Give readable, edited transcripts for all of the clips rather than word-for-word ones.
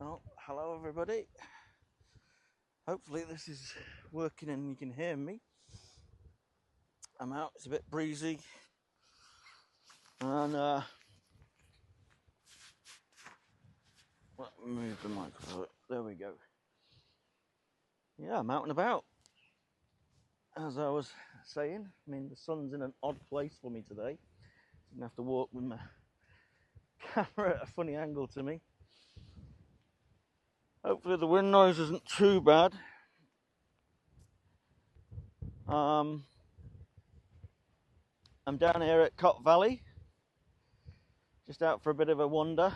Well, hello everybody. Hopefully this is working and you can hear me. I'm out, it's a bit breezy. And let me move the microphone. There we go. Yeah, I'm out and about. As I was saying, I mean the sun's in an odd place for me today. I'm gonna have to walk with my camera at a funny angle to me. Hopefully the wind noise isn't too bad. I'm down here at Cott Valley, just out for a bit of a wander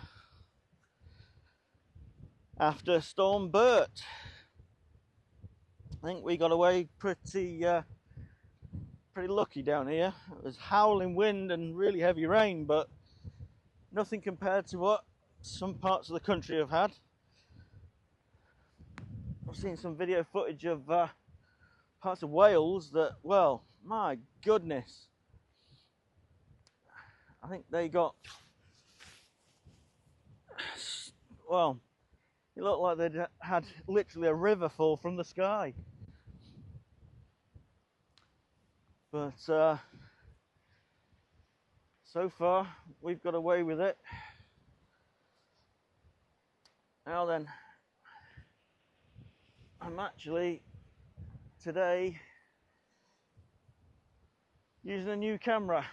after Storm Bert. I think we got away pretty lucky down here. It was howling wind and really heavy rain, but nothing compared to what some parts of the country have had. I've seen some video footage of parts of Wales that, well, my goodness. I think they got, well, it looked like they'd had literally a river fall from the sky. But so far, we've got away with it. Now then, I'm actually today using a new camera.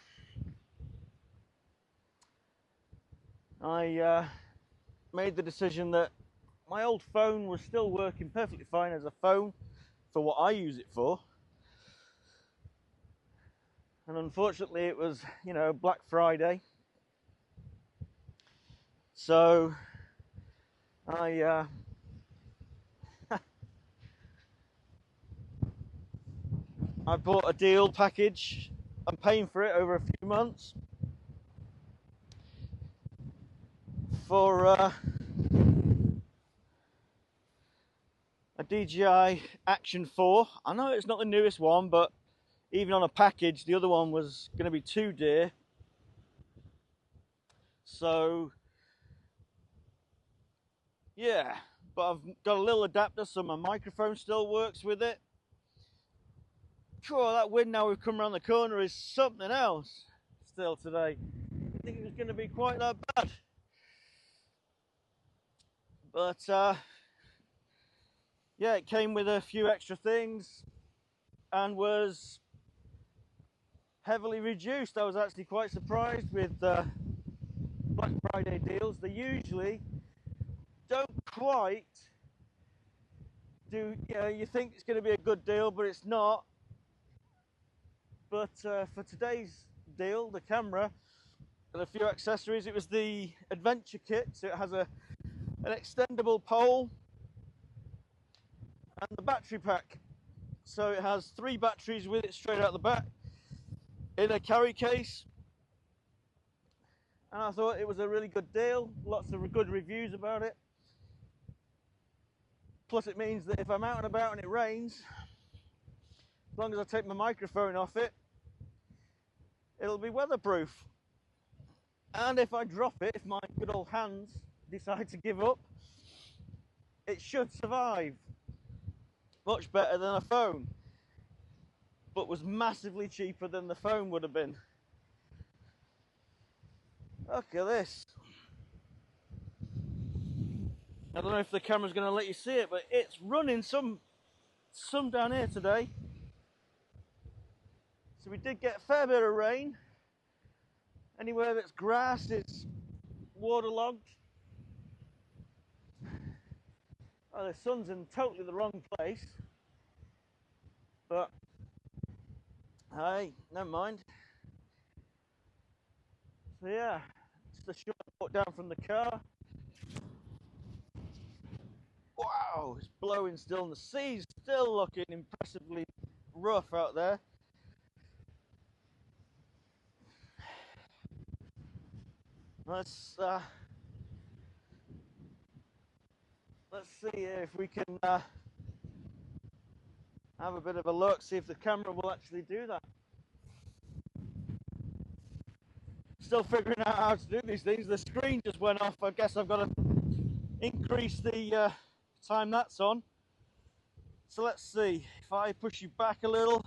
I made the decision that my old phone was still working perfectly fine as a phone for what I use it for. And unfortunately it was, you know, Black Friday. So I bought a deal package. I'm paying for it over a few months for a DJI Action 4. I know it's not the newest one, but even on a package, the other one was going to be too dear. So, yeah, but I've got a little adapter so my microphone still works with it. Cool, that wind now we've come around the corner is something else still today. I didn't think it was going to be quite that bad. But, yeah, it came with a few extra things and was heavily reduced. I was actually quite surprised with Black Friday deals. They usually don't quite do, you know, you think it's going to be a good deal, but it's not. But for today's deal, the camera and a few accessories, it was the adventure kit. So it has an extendable pole and the battery pack. So it has 3 batteries with it straight out the back in a carry case. And I thought it was a really good deal. Lots of good reviews about it. Plus it means that if I'm out and about and it rains, as long as I take my microphone off it, it'll be weatherproof. And if I drop it, if my good old hands decide to give up, it should survive. Much better than a phone, but was massively cheaper than the phone would have been. Look at this. I don't know if the camera's going to let you see it, but it's running some down here today. So we did get a fair bit of rain. Anywhere that's grass is waterlogged. Oh, the sun's in totally the wrong place. But hey, never mind. So yeah, just a short walk down from the car. Wow, it's blowing still and the sea's still looking impressively rough out there. Let's see if we can have a bit of a look, see if the camera will actually do that. Still figuring out how to do these things. The screen just went off. I guess I've got to increase the time that's on. So let's see, if I push you back a little.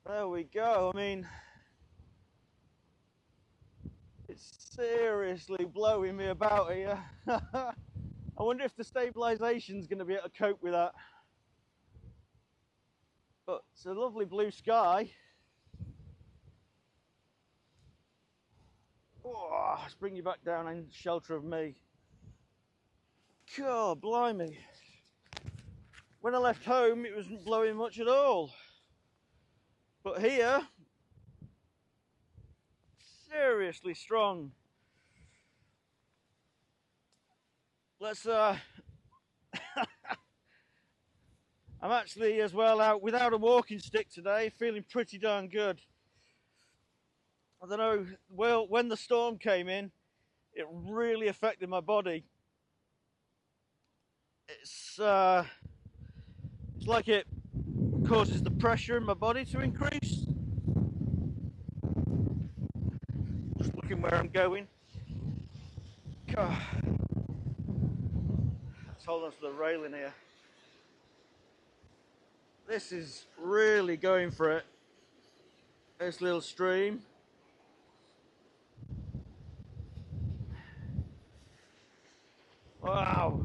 There we go. I mean, it's seriously blowing me about here. I wonder if the stabilisation's going to be able to cope with that. But it's a lovely blue sky. Oh, let's bring you back down in shelter of me. God, blimey. When I left home, it wasn't blowing much at all. But here, seriously strong. Let's I'm actually as well out without a walking stick today, feeling pretty darn good. I don't know, well, when the storm came in, it really affected my body. It's like it causes the pressure in my body to increase. Just looking where I'm going. God. Let's hold on to the railing here. This is really going for it. This little stream. Wow.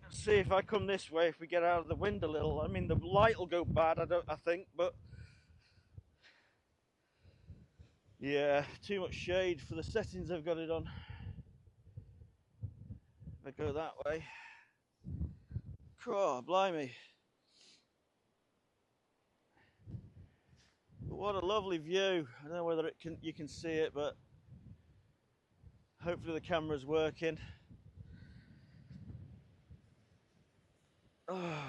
Let's see if I come this way, if we get out of the wind a little. I mean, the light will go bad, I think, but yeah, too much shade for the settings I've got it on. If I go that way. Oh, blimey. What a lovely view. I don't know whether you can see it, but hopefully the camera's working. Oh.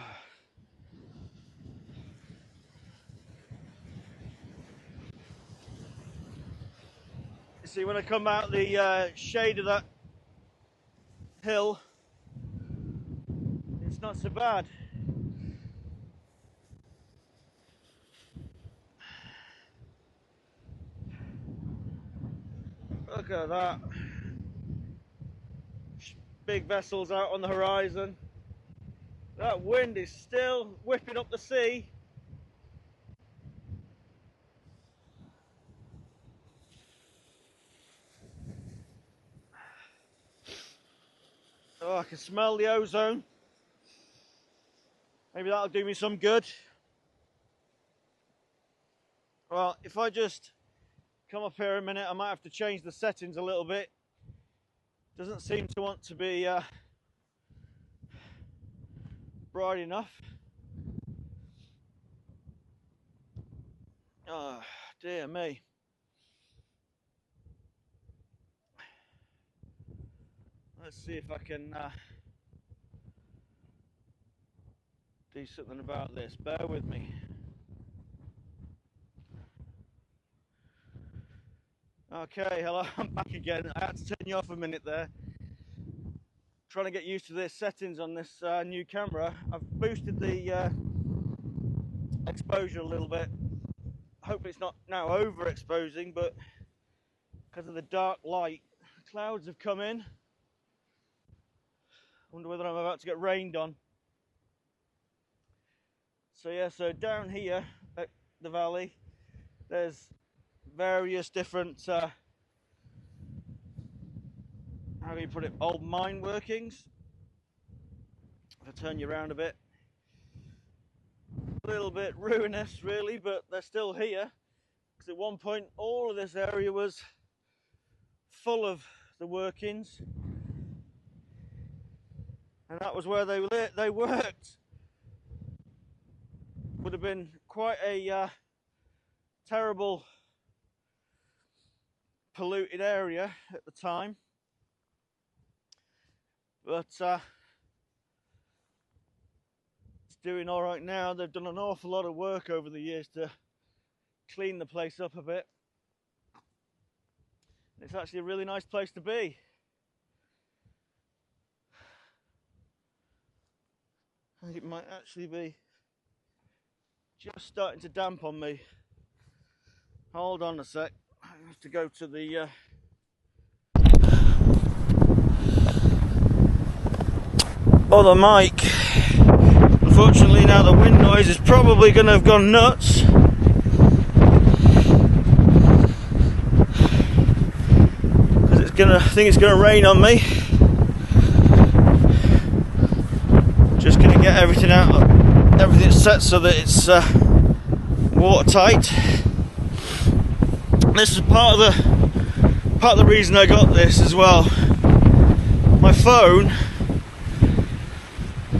You see, when I come out the shade of that hill, it's not so bad. Look at that. Big vessels out on the horizon. That wind is still whipping up the sea. Oh, I can smell the ozone. Maybe that'll do me some good. Well, if I just come up here a minute, I might have to change the settings a little bit. Doesn't seem to want to be bright enough. Oh, dear me. Let's see if I can do something about this. Bear with me. Okay, hello, I'm back again. I had to turn you off a minute there. Trying to get used to the settings on this new camera. I've boosted the exposure a little bit. Hopefully it's not now overexposing, but because of the dark light, clouds have come in. I wonder whether I'm about to get rained on. So yeah, so down here at the valley, there's various different, how do you put it, old mine workings. If I turn you around a bit, a little bit ruinous really, but they're still here. Because at one point all of this area was full of the workings, and that was where they worked. Would have been quite a terrible polluted area at the time, but it's doing all right now. They've done an awful lot of work over the years to clean the place up a bit. It's actually a really nice place to be. I think it might actually be just starting to damp on me. Hold on a sec. I have to go to the other mic. Unfortunately, now the wind noise is probably going to have gone nuts. I think it's going to rain on me. Just going to get everything out, everything set so that it's watertight. This is part of the reason I got this as well. My phone,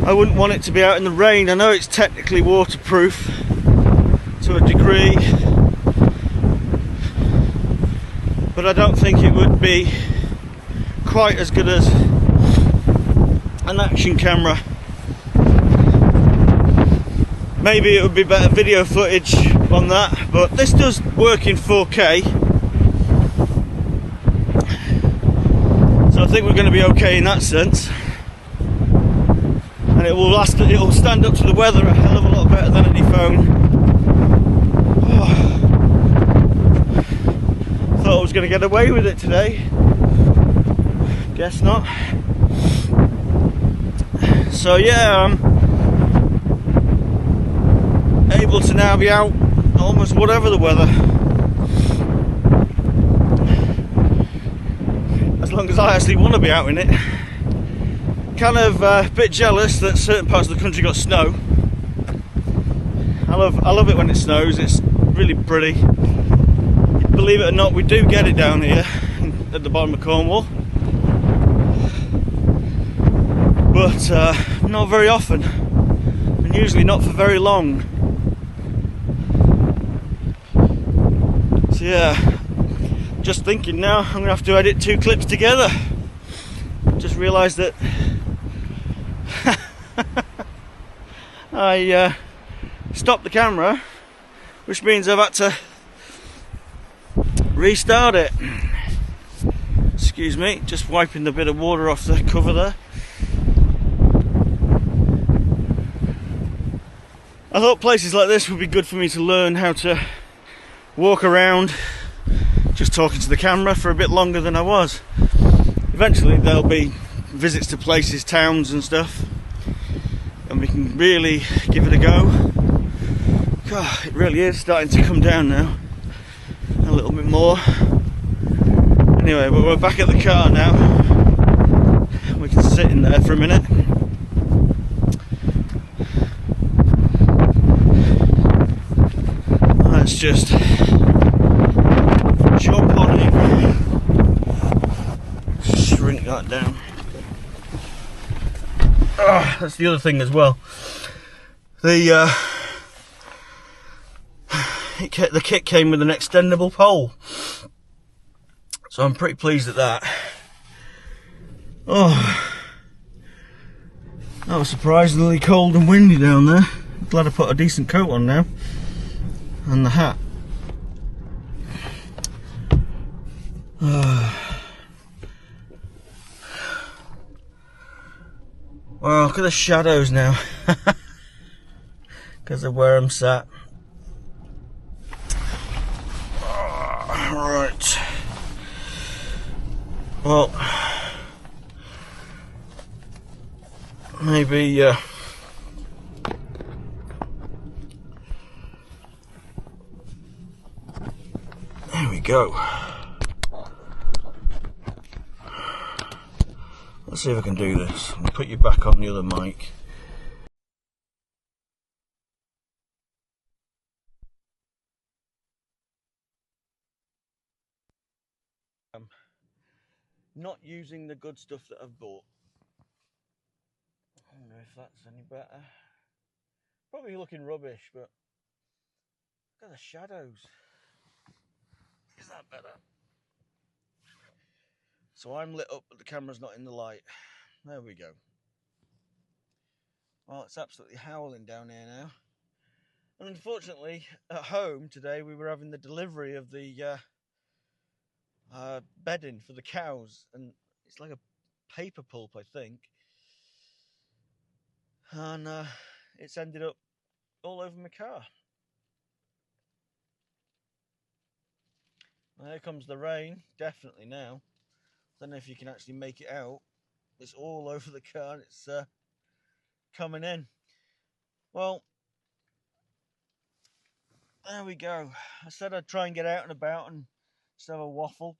I wouldn't want it to be out in the rain. I know it's technically waterproof to a degree, but I don't think it would be quite as good as an action camera. Maybe it would be better video footage on that, but this does work in 4K, so I think we're going to be okay in that sense, and it will stand up to the weather a hell of a lot better than any phone. Thought I was going to get away with it today. Guess not. So yeah, I'm able to now be out almost whatever the weather, as long as I actually want to be out in it. Kind of a bit jealous that certain parts of the country got snow. I love it when it snows. It's really pretty. Believe it or not, we do get it down here at the bottom of Cornwall, but not very often, and usually not for very long. So yeah, just thinking now I'm going to have to edit 2 clips together. Just realised that I stopped the camera, which means I've had to restart it. Excuse me, just wiping the bit of water off the cover there. I thought places like this would be good for me to learn how to walk around just talking to the camera for a bit longer than I was. Eventually there'll be visits to places, towns and stuff, and we can really give it a go. God, it really is starting to come down now a little bit more. Anyway, but we're back at the car now. We can sit in there for a minute. Let's just jump on it, shrink that down. That's the other thing as well. The kit came with an extendable pole, so I'm pretty pleased at that. Oh, that was surprisingly cold and windy down there. Glad I put a decent coat on now, and the hat. Well, look at the shadows now, because of where I'm sat. Right. Well, maybe there we go. Let's see if I can do this. I'll put you back on the other mic. Not using the good stuff that I've bought. I don't know if that's any better. Probably looking rubbish, but look at the shadows. Is that better? So I'm lit up, but the camera's not in the light. There we go. Well, it's absolutely howling down here now. And unfortunately, at home today, we were having the delivery of the bedding for the cows, and it's like a paper pulp, I think. and it's ended up all over my car. Well, here comes the rain, definitely now. Don't know if you can actually make it out. It's all over the car and it's coming in. Well, there we go. I said I'd try and get out and about and just have a waffle.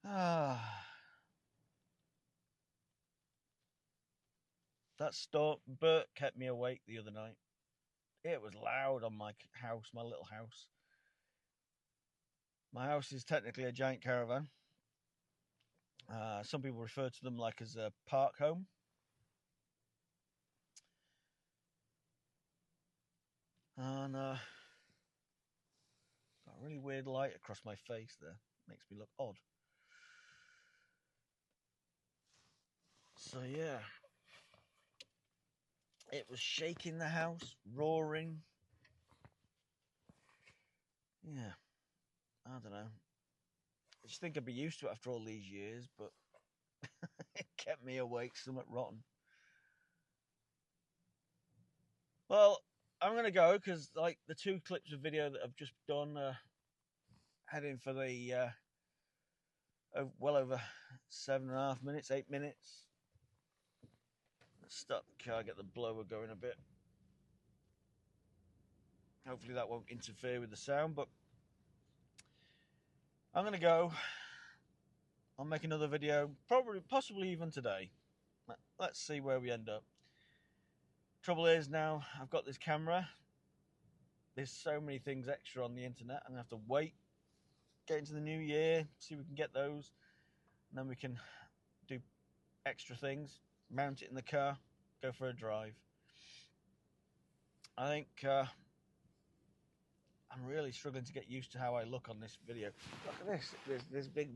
That storm, Bert kept me awake the other night. It was loud on my house, my little house. My house is technically a giant caravan. Some people refer to them like as a park home. And got a really weird light across my face there. Makes me look odd. So yeah, it was shaking the house, roaring. Yeah, I don't know. I just think I'd be used to it after all these years, but it kept me awake, somewhat rotten. Well, I'm gonna go because like the 2 clips of video that I've just done, heading for the well over 7.5 minutes, 8 minutes. Let's start the car, get the blower going a bit. Hopefully that won't interfere with the sound, but I'm gonna go. I'll make another video, possibly even today. Let's see where we end up. Trouble is now I've got this camera. There's so many things extra on the internet. I'm gonna have to wait, get into the new year, see if we can get those, and then we can do extra things, mount it in the car, go for a drive. I think I'm really struggling to get used to how I look on this video. Look at this big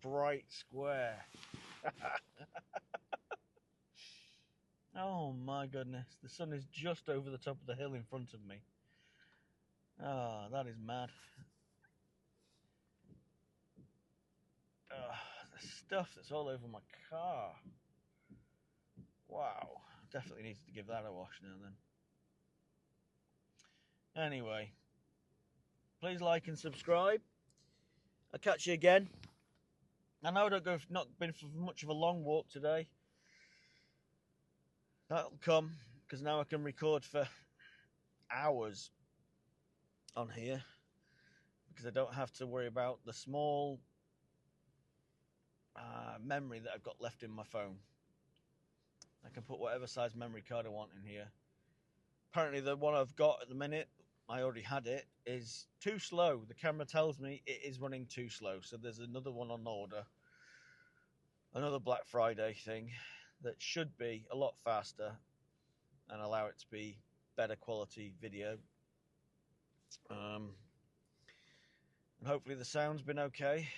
bright square. Oh my goodness, the sun is just over the top of the hill in front of me. Oh, that is mad. The stuff that's all over my car. Wow, definitely needs to give that a wash now then. Anyway, please like and subscribe. I'll catch you again. I know I've not been for much of a long walk today. That'll come because now I can record for hours on here because I don't have to worry about the small memory that I've got left in my phone. I can put whatever size memory card I want in here. Apparently the one I've got at the minute, I already had it, is too slow. The camera tells me it is running too slow. So there's another one on order, another Black Friday thing that should be a lot faster and allow it to be better quality video. And hopefully the sound's been okay.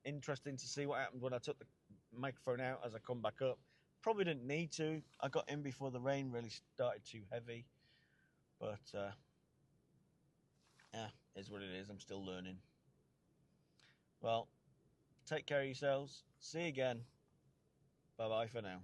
Interesting to see what happened when I took the microphone out as I come back up. Probably didn't need to. I got in before the rain really started too heavy. But yeah, is what it is. I'm still learning. Well, take care of yourselves. See you again. Bye bye for now.